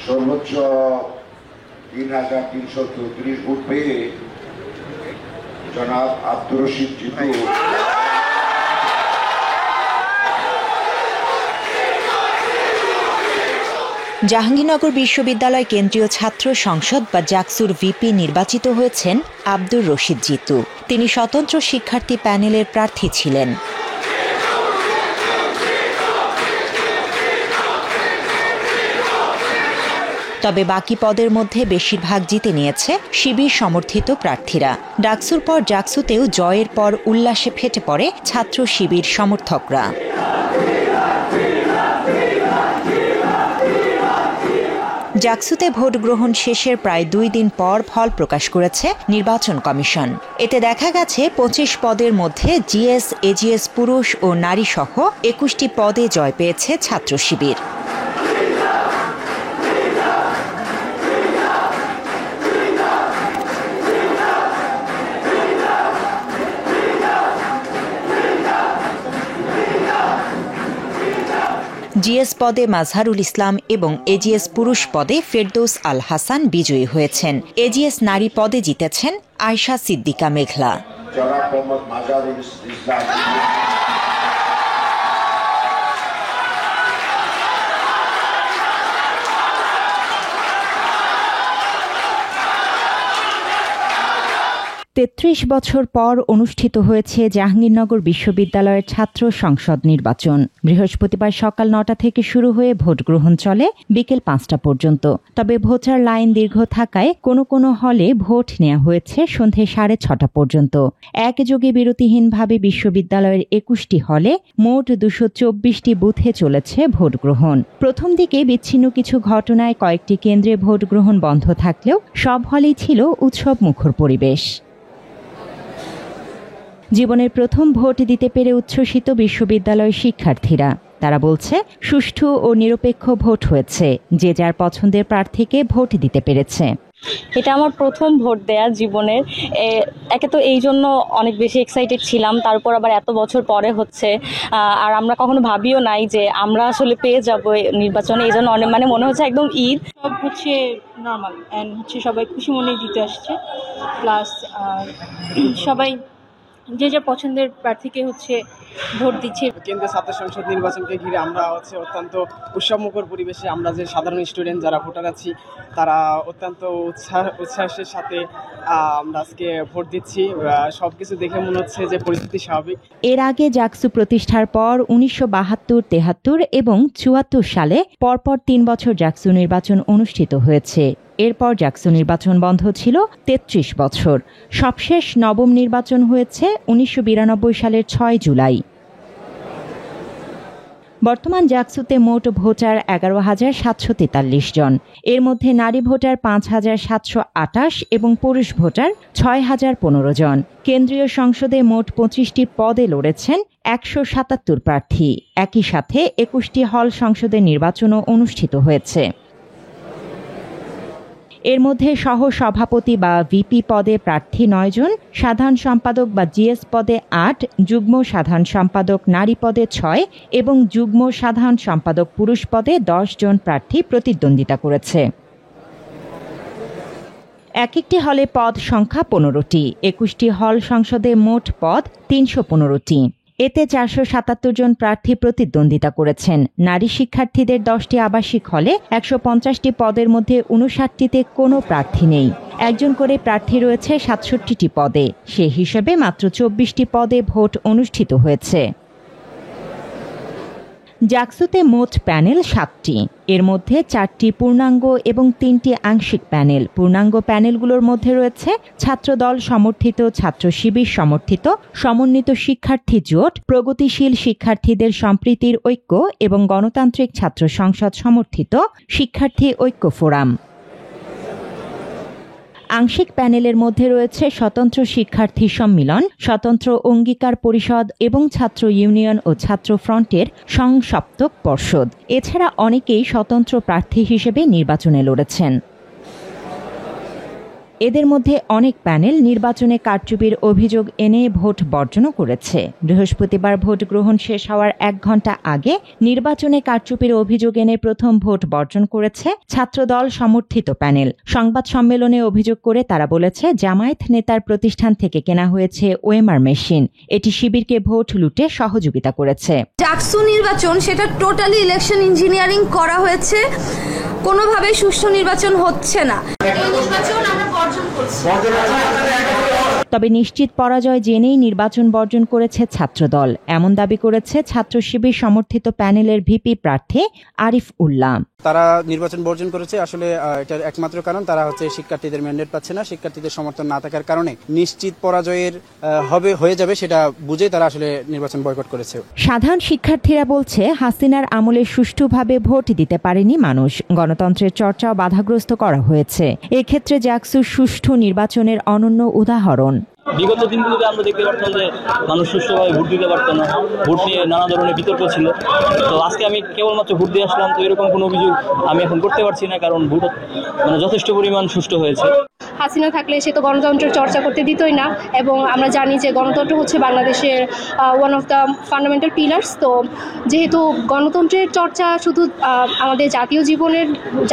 সর্বোচ্চ ৩,৩34 ভোট পেয়ে জনাব আব্দুর রশিদ জিতু জাহাঙ্গীরনগর বিশ্ববিদ্যালয় কেন্দ্রীয় ছাত্র সংসদ বা জাকসুর ভিপি নির্বাচিত হয়েছেন আব্দুর রশিদ জিতু। তিনি স্বতন্ত্র শিক্ষার্থী প্যানেলের প্রার্থী ছিলেন। তবে বাকি পদের মধ্যে বেশিরভাগ জিতে নিয়েছে শিবির সমর্থিত প্রার্থীরা। ডাকসুর পর জাকসুতেও জয়ের পর উল্লাসে ফেটে পড়ে ছাত্র শিবির সমর্থকরা। জাকসুতে ভোট গ্রহণ শেষের প্রায় 2 দিন পর ফল প্রকাশ করেছে নির্বাচন কমিশন। এতে দেখা গেছে 25 পদের মধ্যে জিএস, এজিএস পুরুষ ও নারী সহ 21টি পদে জয় পেয়েছে ছাত্র শিবির। জিএস পদে মাজহারুল ইসলাম এবং এজিএস পুরুষ পদে ফেরদৌস আল হাসান বিজয়ী হয়েছেন। এজিএস নারী পদে জিতেছেন আয়শা সিদ্দিকা মেঘলা। 33 বছর পর অনুষ্ঠিত হয়েছে জাহাঙ্গীরনগর বিশ্ববিদ্যালয়ের ছাত্র সংসদ নির্বাচন। বৃহস্পতিবার সকাল 9টা থেকে শুরু হয়ে ভোট গ্রহণ চলে বিকেল 5টা পর্যন্ত। তবে ভোটার লাইন দীর্ঘ থাকায় কোনো হলে ভোট নেওয়া হয়েছে সন্ধে 6:30 পর্যন্ত। একযোগে বিরতিহীনভাবে বিশ্ববিদ্যালয়ের 21টি হলে মোট 224টি বুথে চলেছে ভোট গ্রহণ। প্রথম দিকে বিচ্ছিন্ন কিছু ঘটনায় কয়েকটি কেন্দ্রে ভোট গ্রহণ বন্ধ থাকলেও সব হলেই ছিল উৎসব মুখর পরিবেশ। জীবনের প্রথম ভোট দিতে পেরে উচ্ছ্বসিত বিশ্ববিদ্যালয়ের শিক্ষার্থীরা। তারা বলছে, সুষ্ঠু ও নিরপেক্ষ ভোট হয়েছে, যে যার পছন্দের প্রার্থীকে ভোট দিতে পেরেছে। এটা আমার প্রথম ভোট দেয়া জীবনের। একে তো এই জন্য অনেক বেশি এক্সাইটেড ছিলাম, তারপর আবার এত বছর পরে হচ্ছে, আর আমরা কখনো ভাবিও নাই যে আমরা আসলে পেয়ে যাব নির্বাচনে। এই জন্য অনেক মনে হচ্ছে একদম ঈদ। সব হচ্ছে নর্মাল অ্যান্ড হচ্ছে সবাই খুশি মনেই দিতে আসছে, প্লাস সবাই যে যার পছন্দের প্রার্থীকে হচ্ছে ভোট দিচ্ছে। কেন্দ্রীয় ছাত্র সংসদ নির্বাচনকে ঘিরে আমরা অত্যন্ত উৎসবমুখর পরিবেশে, আমরা যে সাধারণ স্টুডেন্ট যারা ভোটার আছি তারা অত্যন্ত উচ্ছ্বাসের সাথে আমরা আজকে ভোট দিচ্ছি। সবকিছু দেখে মনে হচ্ছে যে পরিস্থিতি স্বাভাবিক। এর আগে জাকসু প্রতিষ্ঠার পর 1972, 73 এবং 74 সালে পরপর 3 বছর জাকসু নির্বাচন অনুষ্ঠিত হয়েছে। এরপর জাকসু নির্বাচন বন্ধ ছিল 33 বছর। সবশেষ নবম নির্বাচন হয়েছে 1992 সালের 6 জুলাই। বর্তমান জাকসুতে মোট ভোটার 11,743 জন। এর মধ্যে নারী ভোটার 5,728 এবং পুরুষ ভোটার 6,015 জন। কেন্দ্রীয় সংসদে মোট 25টি পদে লড়েছেন 177 প্রার্থী। একই সাথে 21টি হল সংসদের নির্বাচনও অনুষ্ঠিত হয়েছে। এর মধ্যে সহ সভাপতি বা ভিপি পদে প্রার্থী 9 জন, সাধারণ সম্পাদক বা জিএস পদে 8, যুগ্ম সাধারণ সম্পাদক নারী পদে 6 এবং যুগ্ম সাধারণ সম্পাদক পুরুষ পদে 10 জন প্রার্থী প্রতিদ্বন্দ্বিতা করেছে। এক একটি হলে পদ সংখ্যা 15টি। 21টি হল সংসদে মোট পদ 315টি। এতে 477 জন প্রার্থী প্রতিদ্বন্দ্বিতা করেছেন। নারী শিক্ষার্থীদের 10টি আবাসিক হলে 150টি পদের মধ্যে 59টিতে কোনো প্রার্থী নেই। একজন করে প্রার্থী রয়েছে 67টি পদে। সে হিসেবে মাত্র 24টি পদে ভোট অনুষ্ঠিত হয়েছে। জাকসুতে মোট প্যানেল 7টি। এর মধ্যে 4টি পূর্ণাঙ্গ এবং 3টি আংশিক প্যানেল। পূর্ণাঙ্গ প্যানেলগুলোর মধ্যে রয়েছে ছাত্রদল সমর্থিত, ছাত্র শিবির সমর্থিত, সমন্বিত শিক্ষার্থী জোট, প্রগতিশীল শিক্ষার্থীদের সম্প্রীতির ঐক্য এবং গণতান্ত্রিক ছাত্র সংসদ সমর্থিত শিক্ষার্থী ঐক্য ফোরাম। আংশিক প্যানেলের মধ্যে রয়েছে স্বতন্ত্র শিক্ষার্থী সম্মিলন, স্বতন্ত্র অঙ্গীকার পরিষদ এবং ছাত্র ইউনিয়ন ও ছাত্র ফ্রন্টের সংসপ্তক পর্ষদ। এছাড়া অনেকেই স্বতন্ত্র প্রার্থী হিসেবে নির্বাচনে লড়েছেন। এদের মধ্যে অনেক প্যানেল নির্বাচনে কারচুপির অভিযোগ এনে ভোট বর্জনও করেছে। বৃহস্পতিবার ভোট গ্রহণ শেষ হওয়ার 1 ঘণ্টা আগে নির্বাচনে কারচুপির অভিযোগ এনে প্রথম ভোট বর্জন করেছে ছাত্রদল সমর্থিত প্যানেল। সংবাদ সম্মেলনে অভিযোগ করে তারা বলেছে, জামায়াত নেতার প্রতিষ্ঠান থেকে কেনা হয়েছে ওএমআর মেশিন। এটি শিবিরকে ভোট লুটে সহযোগিতা করেছে। ডাকসু নির্বাচন সেটা টোটালি ইলেকশন ইঞ্জিনিয়ারিং করা হয়েছে, কোনোভাবে সুষ্ঠু নির্বাচন হচ্ছে না। তবে নিশ্চিত পরাজয় জেনেই নির্বাচন বর্জন করেছে ছাত্রদল, এমন দাবি করেছে ছাত্র শিবির সমর্থিত প্যানেলের ভিপি প্রার্থী আরিফ উল্লাহ। তারা নির্বাচন বর্জন করেছে, আসলে এটার একমাত্র কারণ তারা হচ্ছে শিক্ষার্থীদের ম্যান্ডেট পাচ্ছে না। শিক্ষার্থীদের সমর্থন না থাকার কারণে নিশ্চিত পরাজয়ের হয়ে যাবে সেটা বুঝে তারা আসলে নির্বাচন বয়কট করেছে। সাধারণ শিক্ষার্থীরা বলছে, হাসিনার আমলে সুষ্ঠুভাবে ভোট দিতে পারেনি মানুষ, গণতন্ত্রের চর্চাও বাধাগ্রস্ত করা হয়েছে। এক্ষেত্রে জাকসু সুষ্ঠু নির্বাচনের অনন্য উদাহরণ। বিগত দিনগুলোতে আমরা দেখতে পারতাম যে মানুষ সুষ্ঠুভাবে ভোট দিতে পারত না, ভোট নিয়ে নানা ধরনের বিতর্ক ছিল। তো আজকে আমি কেবলমাত্র ভোট দিয়ে আসলাম, তো এরকম কোনো অভিযোগ আমি এখন করতে পারছি না, কারণ ভোট যথেষ্ট পরিমাণ সুষ্ঠু হয়েছে। হাসিনা থাকলে সে তো গণতন্ত্রের চর্চা করতে দিতই না, এবং আমরা জানি যে গণতন্ত্র হচ্ছে বাংলাদেশের one of the fundamental pillars. তো যেহেতু গণতন্ত্রের চর্চা শুধু আমাদের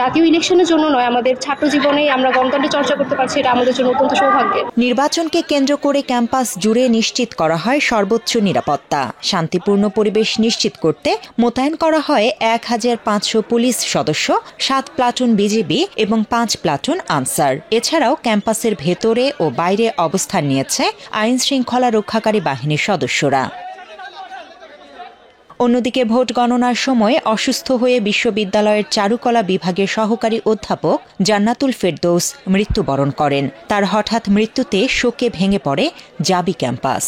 জাতীয় ইলেকশনের জন্য নয়, আমাদের ছাত্র জীবনেই আমরা গণতন্ত্রের চর্চা করতে পারছি, এটা আমাদের জন্য অত্যন্ত সৌভাগ্যের। নির্বাচনকে কেন্দ্র করে ক্যাম্পাস জুড়ে নিশ্চিত করা হয় সর্বোচ্চ নিরাপত্তা। শান্তিপূর্ণ পরিবেশ নিশ্চিত করতে মোতায়েন করা হয় 1500 পুলিশ সদস্য, 7 প্লাটুন বিজিবি এবং 5 প্লাটুন আনসার। এছাড়াও ক্যাম্পাসের ভেতরে ও বাইরে অবস্থান নিয়েছে আইন শৃঙ্খলা রক্ষাকারী বাহিনীর সদস্যরা। অন্যদিকে ভোট গণনার সময় অসুস্থ হয়ে বিশ্ববিদ্যালয়ের চারুকলা বিভাগের সহকারী অধ্যাপক জান্নাতুল ফেরদৌস মৃত্যুবরণ করেন। তার হঠাৎ মৃত্যুতে শোকে ভেঙে পড়ে জাবি ক্যাম্পাস।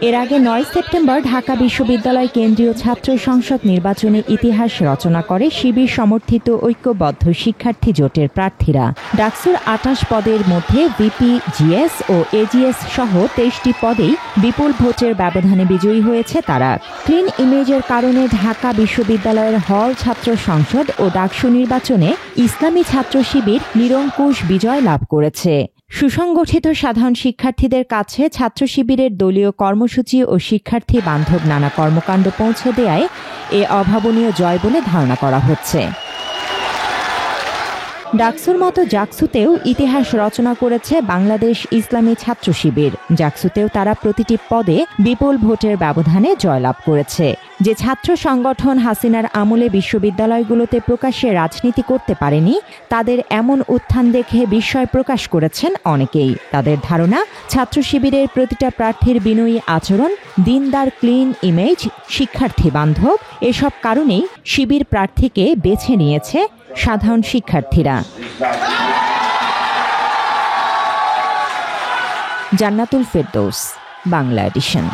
এর আগে 9 সেপ্টেম্বর ঢাকা বিশ্ববিদ্যালয় কেন্দ্রীয় ছাত্র সংসদ নির্বাচনে ইতিহাস রচনা করে শিবির সমর্থিত ঐক্যবদ্ধ শিক্ষার্থী জোটের প্রার্থীরা। ডাকসুর 28 পদের মধ্যে ভিপি, জিএস ও এজিএস সহ 23টি পদেই বিপুল ভোটের ব্যবধানে বিজয়ী হয়েছে তারা। ক্লিন ইমেজের কারণে ঢাকা বিশ্ববিদ্যালয়ের হল ছাত্র সংসদ ও ডাকসু নির্বাচনে ইসলামী ছাত্র শিবির নিরঙ্কুশ বিজয় লাভ করেছে। সুসংগঠিত সাধারণ শিক্ষার্থীদের কাছে ছাত্র শিবিরের দলীয় কর্মসূচি ও শিক্ষার্থী বান্ধব নানা কর্মকাণ্ড পৌঁছে দেয়ায় এ অভাবনীয় জয় বলে ধারণা করা হচ্ছে। ডাকসুর মতো জাকসুতেও ইতিহাস রচনা করেছে বাংলাদেশ ইসলামী ছাত্র শিবির। জাকসুতেও তারা প্রতিটি পদে বিপুল ভোটের ব্যবধানে জয়লাভ করেছে। যে ছাত্র সংগঠন হাসিনার আমলে বিশ্ববিদ্যালয়গুলোতে প্রকাশ্যে রাজনীতি করতে পারেনি, তাদের এমন উত্থান দেখে বিস্ময় প্রকাশ করেছেন অনেকেই। তাদের ধারণা, ছাত্র শিবিরের প্রতিটা প্রার্থীর বিনয়ী আচরণ, দিনদার ক্লিন ইমেজ, শিক্ষার্থী বান্ধব, এসব কারণেই শিবির প্রার্থীকে বেছে নিয়েছে সাধারণ শিক্ষার্থীরা। জান্নাতুল ফেরদৌস, বাংলা এডিশন।